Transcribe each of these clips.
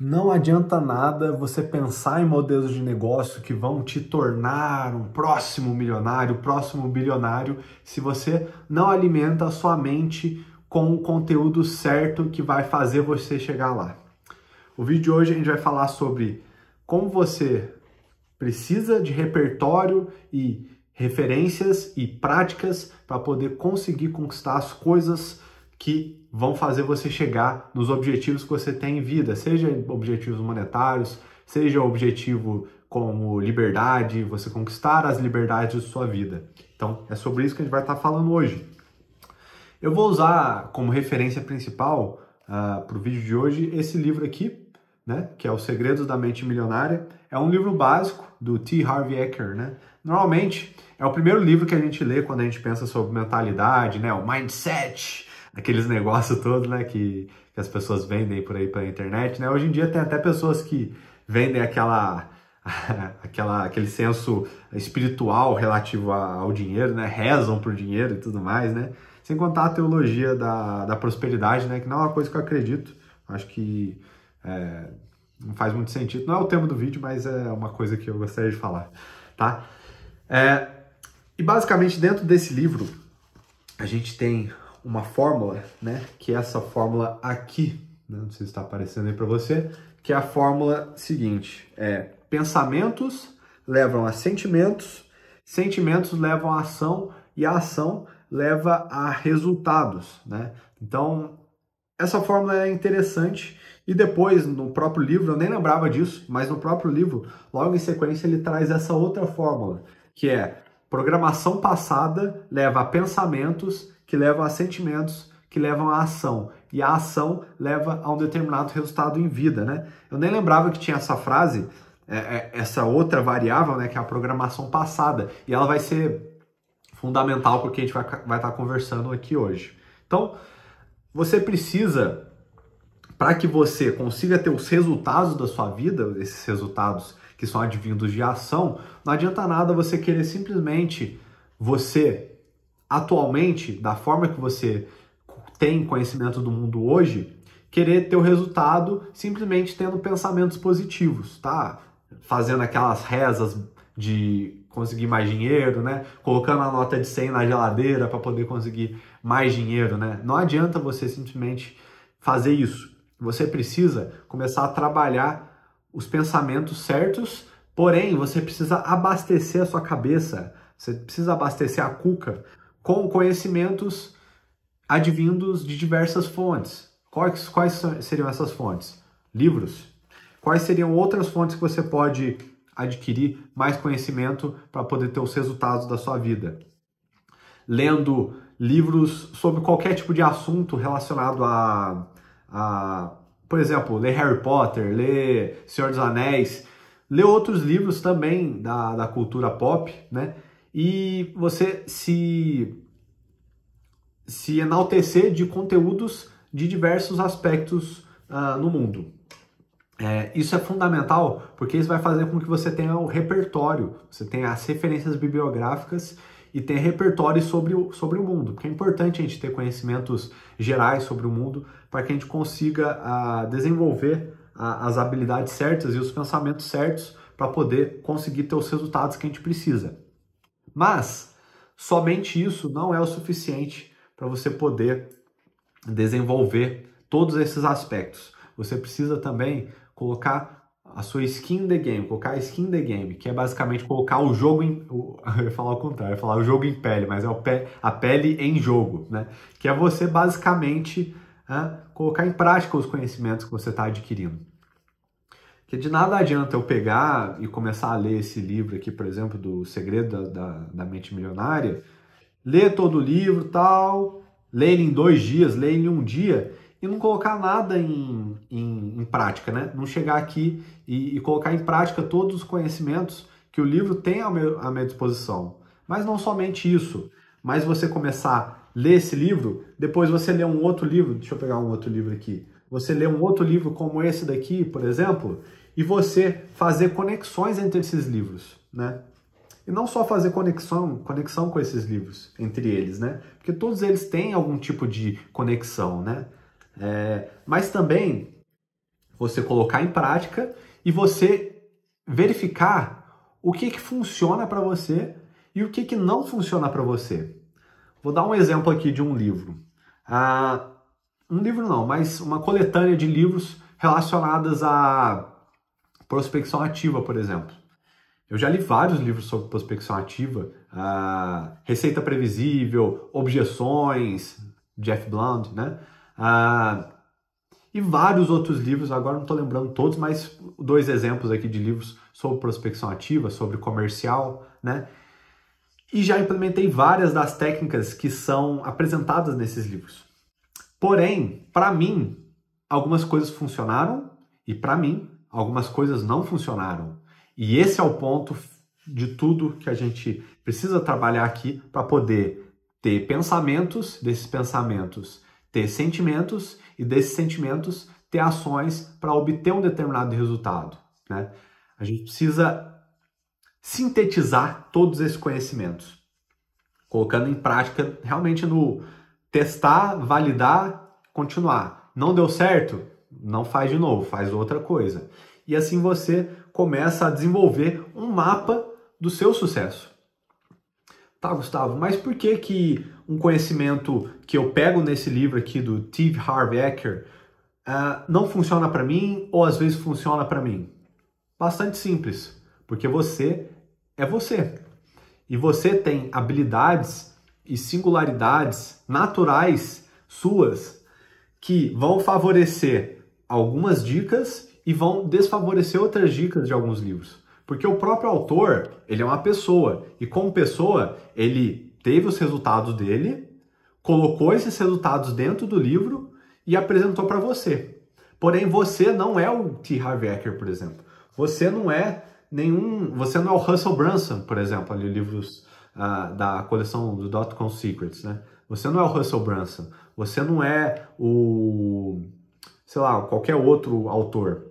Não adianta nada você pensar em modelos de negócio que vão te tornar um próximo milionário, próximo bilionário, se você não alimenta a sua mente com o conteúdo certo que vai fazer você chegar lá. O vídeo de hoje a gente vai falar sobre como você precisa de repertório e referências e práticas para poder conseguir conquistar as coisas que vão fazer você chegar nos objetivos que você tem em vida, seja objetivos monetários, seja objetivo como liberdade, você conquistar as liberdades de sua vida. Então, é sobre isso que a gente vai estar falando hoje. Eu vou usar como referência principal para o vídeo de hoje esse livro aqui, né, que é Os Segredos da Mente Milionária. É um livro básico do T. Harv Eker, né? Normalmente, é o primeiro livro que a gente lê quando a gente pensa sobre mentalidade, né, o mindset, aqueles negócios todos, né, que as pessoas vendem por aí pela internet, né? Hoje em dia tem até pessoas que vendem aquele senso espiritual relativo ao dinheiro, né? Rezam por dinheiro e tudo mais, né? Sem contar a teologia da prosperidade, né? Que não é uma coisa que eu acredito. Acho que não faz muito sentido. Não é o tema do vídeo, mas é uma coisa que eu gostaria de falar, tá? E basicamente dentro desse livro a gente tem uma fórmula, né? Que é essa fórmula aqui, né? Não sei se está aparecendo aí para você, que é a fórmula seguinte: pensamentos levam a sentimentos, sentimentos levam a ação e a ação leva a resultados, né? Então essa fórmula é interessante. E depois, no próprio livro, eu nem lembrava disso, mas no próprio livro, logo em sequência, ele traz essa outra fórmula, que é programação passada leva a pensamentos, que levam a sentimentos, que levam a ação. E a ação leva a um determinado resultado em vida, né? Eu nem lembrava que tinha essa frase, essa outra variável, né, que é a programação passada. E ela vai ser fundamental porque a gente vai estar conversando aqui hoje. Então, você precisa, para que você consiga ter os resultados da sua vida, esses resultados que são advindos de ação, não adianta nada você querer simplesmente, atualmente, da forma que você tem conhecimento do mundo hoje, querer ter o resultado simplesmente tendo pensamentos positivos, tá? Fazendo aquelas rezas de conseguir mais dinheiro, né? Colocando a nota de 100 na geladeira para poder conseguir mais dinheiro, né? Não adianta você simplesmente fazer isso. Você precisa começar a trabalhar os pensamentos certos, porém você precisa abastecer a sua cabeça, você precisa abastecer a cuca com conhecimentos advindos de diversas fontes. Quais seriam essas fontes? Livros. Quais seriam outras fontes que você pode adquirir mais conhecimento para poder ter os resultados da sua vida? Lendo livros sobre qualquer tipo de assunto relacionado por exemplo, ler Harry Potter, ler Senhor dos Anéis, ler outros livros também da cultura pop, né? E você se enaltecer de conteúdos de diversos aspectos no mundo. Isso é fundamental porque isso vai fazer com que você tenha o repertório, você tenha as referências bibliográficas e tenha repertório sobre o mundo, porque é importante a gente ter conhecimentos gerais sobre o mundo para que a gente consiga desenvolver as habilidades certas e os pensamentos certos para poder conseguir ter os resultados que a gente precisa. Mas somente isso não é o suficiente para você poder desenvolver todos esses aspectos. Você precisa também colocar a sua skin in the game, colocar a skin in the game, que é basicamente colocar o jogo eu ia falar o contrário, eu ia falar o jogo em pele, mas é a pele em jogo, né? Que é você basicamente colocar em prática os conhecimentos que você está adquirindo. Que de nada adianta eu pegar e começar a ler esse livro aqui, por exemplo, do Segredo da Mente Milionária, ler todo o livro tal, ler ele em 2 dias, ler ele em 1 dia, e não colocar nada em prática, né? Não chegar aqui e colocar em prática todos os conhecimentos que o livro tem à minha disposição. Mas não somente isso, mas você começar a ler esse livro, depois você lê um outro livro, deixa eu pegar um outro livro aqui, você lê um outro livro como esse daqui, por exemplo, e você fazer conexões entre esses livros, né? E não só fazer conexão com esses livros, entre eles, né? Porque todos eles têm algum tipo de conexão, né? Mas também você colocar em prática e você verificar o que funciona para você e o que não funciona para você. Vou dar um exemplo aqui de um livro. Um livro não, mas uma coletânea de livros relacionadas à prospecção ativa, por exemplo. Eu já li vários livros sobre prospecção ativa, Receita Previsível, Objeções, Jeff Blunt, né? E vários outros livros, agora não estou lembrando todos, mas 2 exemplos aqui de livros sobre prospecção ativa, sobre comercial, né? E já implementei várias das técnicas que são apresentadas nesses livros. Porém, para mim, algumas coisas funcionaram e para mim, algumas coisas não funcionaram. E esse é o ponto de tudo que a gente precisa trabalhar aqui para poder ter pensamentos, desses pensamentos ter sentimentos e desses sentimentos ter ações para obter um determinado resultado, né? A gente precisa sintetizar todos esses conhecimentos, colocando em prática realmente no testar, validar, continuar. Não deu certo? Não faz de novo, faz outra coisa. E assim você começa a desenvolver um mapa do seu sucesso. Tá, Gustavo, mas por que um conhecimento que eu pego nesse livro aqui do Steve Harvey Eker não funciona para mim ou às vezes funciona para mim? Bastante simples, porque você é você. E você tem habilidades e singularidades naturais suas que vão favorecer algumas dicas e vão desfavorecer outras dicas de alguns livros. Porque o próprio autor, ele é uma pessoa, e como pessoa, ele teve os resultados dele, colocou esses resultados dentro do livro e apresentou para você. Porém, você não é o T. Harv Eker, por exemplo. Você não é o Russell Brunson, por exemplo, ali livros da coleção do Dotcom Secrets, né? Você não é o Russell Brunson. Você não é qualquer outro autor.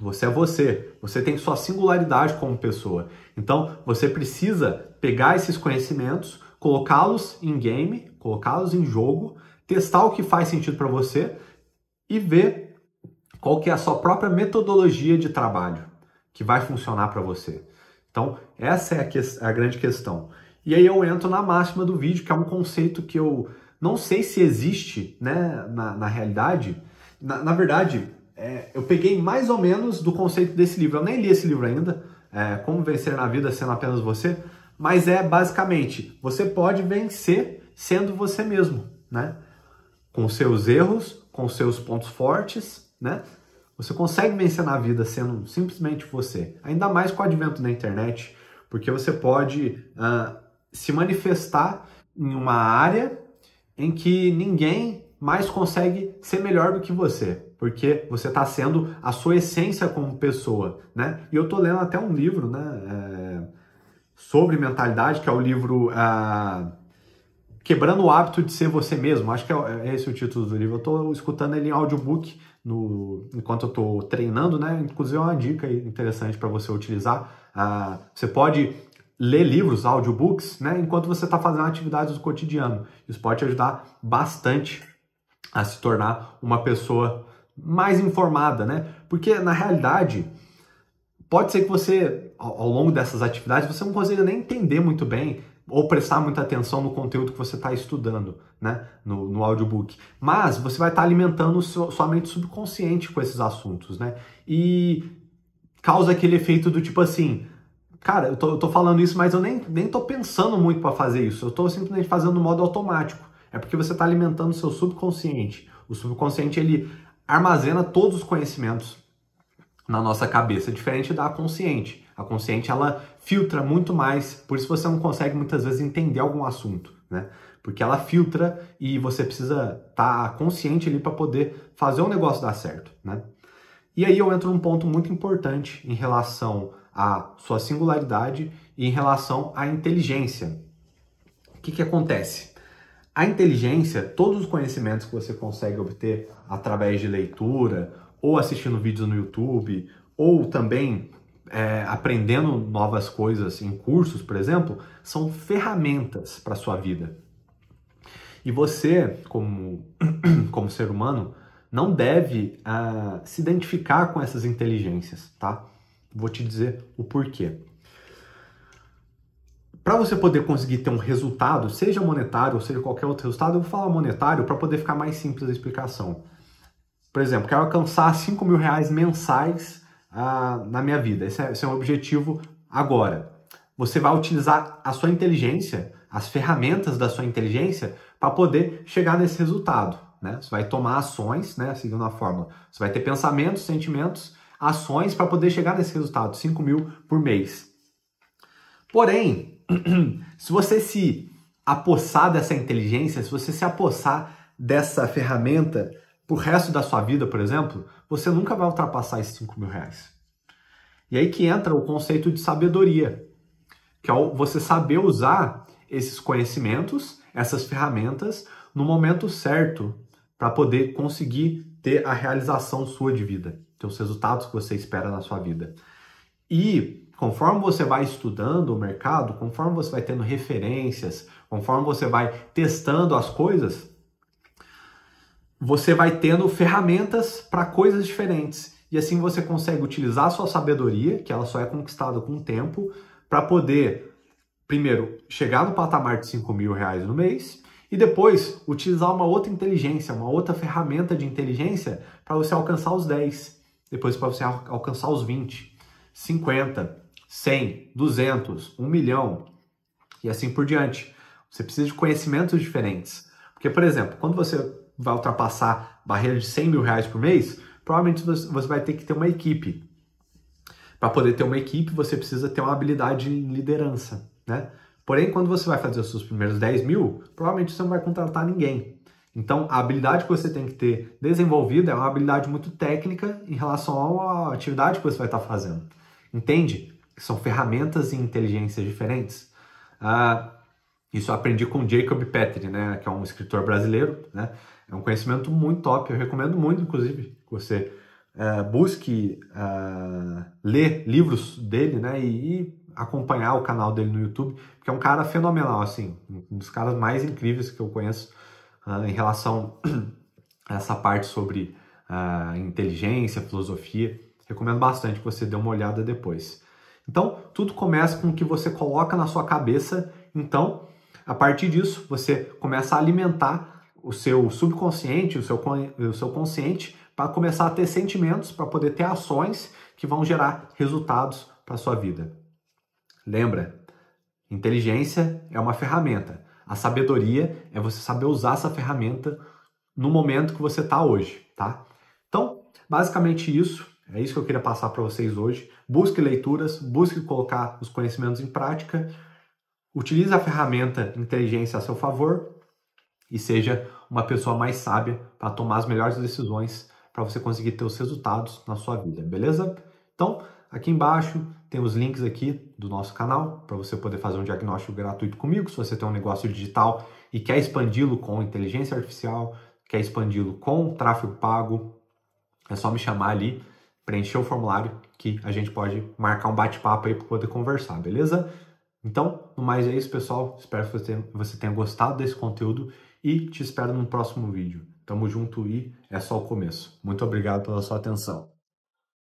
Você é você. Você tem sua singularidade como pessoa. Então, você precisa pegar esses conhecimentos, colocá-los em game, colocá-los em jogo, testar o que faz sentido para você e ver qual que é a sua própria metodologia de trabalho que vai funcionar para você. Então, essa é a grande questão. E aí eu entro na máxima do vídeo, que é um conceito que eu não sei se existe, né, na realidade. Na verdade, eu peguei mais ou menos do conceito desse livro. Eu nem li esse livro ainda, Como Vencer na Vida Sendo Apenas Você, mas basicamente, você pode vencer sendo você mesmo, né? Com seus erros, com seus pontos fortes, né? Você consegue vencer na vida sendo simplesmente você. Ainda mais com o advento da internet, porque você pode se manifestar em uma área em que ninguém mais consegue ser melhor do que você, porque você está sendo a sua essência como pessoa, né? E eu tô lendo até um livro, né, sobre mentalidade, que é o livro Quebrando o Hábito de Ser Você Mesmo. Acho que é esse o título do livro. Eu tô escutando ele em audiobook enquanto eu tô treinando, né? Inclusive é uma dica interessante para você utilizar. Você pode ler livros, audiobooks, né, enquanto você está fazendo atividades do cotidiano. Isso pode te ajudar bastante a se tornar uma pessoa mais informada, né? Porque, na realidade, pode ser que você, ao longo dessas atividades, você não consiga nem entender muito bem ou prestar muita atenção no conteúdo que você está estudando, né, no audiobook. Mas você vai estar alimentando sua mente subconsciente com esses assuntos, né? E causa aquele efeito do tipo assim, cara, eu tô falando isso, mas eu nem tô pensando muito para fazer isso. Eu tô simplesmente fazendo no modo automático. É porque você está alimentando o seu subconsciente. O subconsciente, ele armazena todos os conhecimentos na nossa cabeça, diferente da consciente. A consciente, ela filtra muito mais, por isso você não consegue muitas vezes entender algum assunto, né? Porque ela filtra e você precisa estar consciente ali para poder fazer o negócio dar certo, né? E aí eu entro num ponto muito importante em relação à sua singularidade e em relação à inteligência. O que acontece? A inteligência, todos os conhecimentos que você consegue obter através de leitura, ou assistindo vídeos no YouTube, ou também aprendendo novas coisas em cursos, por exemplo, são ferramentas para a sua vida. E você, como ser humano, não deve se identificar com essas inteligências, tá? Vou te dizer o porquê. Para você poder conseguir ter um resultado, seja monetário ou seja qualquer outro resultado, eu vou falar monetário para poder ficar mais simples a explicação. Por exemplo, quero alcançar 5 mil reais mensais na minha vida. Esse é um objetivo agora. Você vai utilizar a sua inteligência, as ferramentas da sua inteligência, para poder chegar nesse resultado, né? Você vai tomar ações, né, seguindo a fórmula. Você vai ter pensamentos, sentimentos, ações para poder chegar nesse resultado, 5 mil por mês. Porém, se você se apossar dessa inteligência, se você se apossar dessa ferramenta pro resto da sua vida, por exemplo, você nunca vai ultrapassar esses 5 mil reais. E aí que entra o conceito de sabedoria, que é você saber usar esses conhecimentos, essas ferramentas, no momento certo, para poder conseguir ter a realização sua de vida, ter os resultados que você espera na sua vida. E conforme você vai estudando o mercado, conforme você vai tendo referências, conforme você vai testando as coisas, você vai tendo ferramentas para coisas diferentes. E assim você consegue utilizar a sua sabedoria, que ela só é conquistada com o tempo, para poder, primeiro, chegar no patamar de 5 mil reais no mês e depois utilizar uma outra inteligência, uma outra ferramenta de inteligência para você alcançar os 10, depois para você alcançar os 20, 50, 100, 200, 1 milhão e assim por diante. Você precisa de conhecimentos diferentes. Porque, por exemplo, quando você vai ultrapassar a barreira de 100 mil reais por mês, provavelmente você vai ter que ter uma equipe. Para poder ter uma equipe, você precisa ter uma habilidade em liderança, né? Porém, quando você vai fazer os seus primeiros 10 mil, provavelmente você não vai contratar ninguém. Então, a habilidade que você tem que ter desenvolvida é uma habilidade muito técnica em relação à atividade que você vai estar fazendo. Entende? São ferramentas e inteligências diferentes. Isso eu aprendi com Jacob Petri, né, que é um escritor brasileiro, né? É um conhecimento muito top, eu recomendo muito, inclusive, que você busque ler livros dele, né, e acompanhar o canal dele no YouTube, porque é um cara fenomenal, assim, um dos caras mais incríveis que eu conheço em relação a essa parte sobre inteligência, filosofia. Recomendo bastante que você dê uma olhada depois. Então, tudo começa com o que você coloca na sua cabeça. Então, a partir disso, você começa a alimentar o seu subconsciente, o seu consciente, para começar a ter sentimentos, para poder ter ações que vão gerar resultados para a sua vida. Lembra, inteligência é uma ferramenta. A sabedoria é você saber usar essa ferramenta no momento que você está hoje, tá? Então, basicamente isso. É isso que eu queria passar para vocês hoje. Busque leituras, busque colocar os conhecimentos em prática, utilize a ferramenta inteligência a seu favor e seja uma pessoa mais sábia para tomar as melhores decisões para você conseguir ter os resultados na sua vida, beleza? Então, aqui embaixo tem os links aqui do nosso canal para você poder fazer um diagnóstico gratuito comigo. Se você tem um negócio digital e quer expandi-lo com inteligência artificial, quer expandi-lo com tráfego pago, é só me chamar ali, preencher o formulário que a gente pode marcar um bate-papo aí para poder conversar, beleza? Então, no mais é isso, pessoal. Espero que você tenha gostado desse conteúdo e te espero no próximo vídeo. Tamo junto e é só o começo. Muito obrigado pela sua atenção.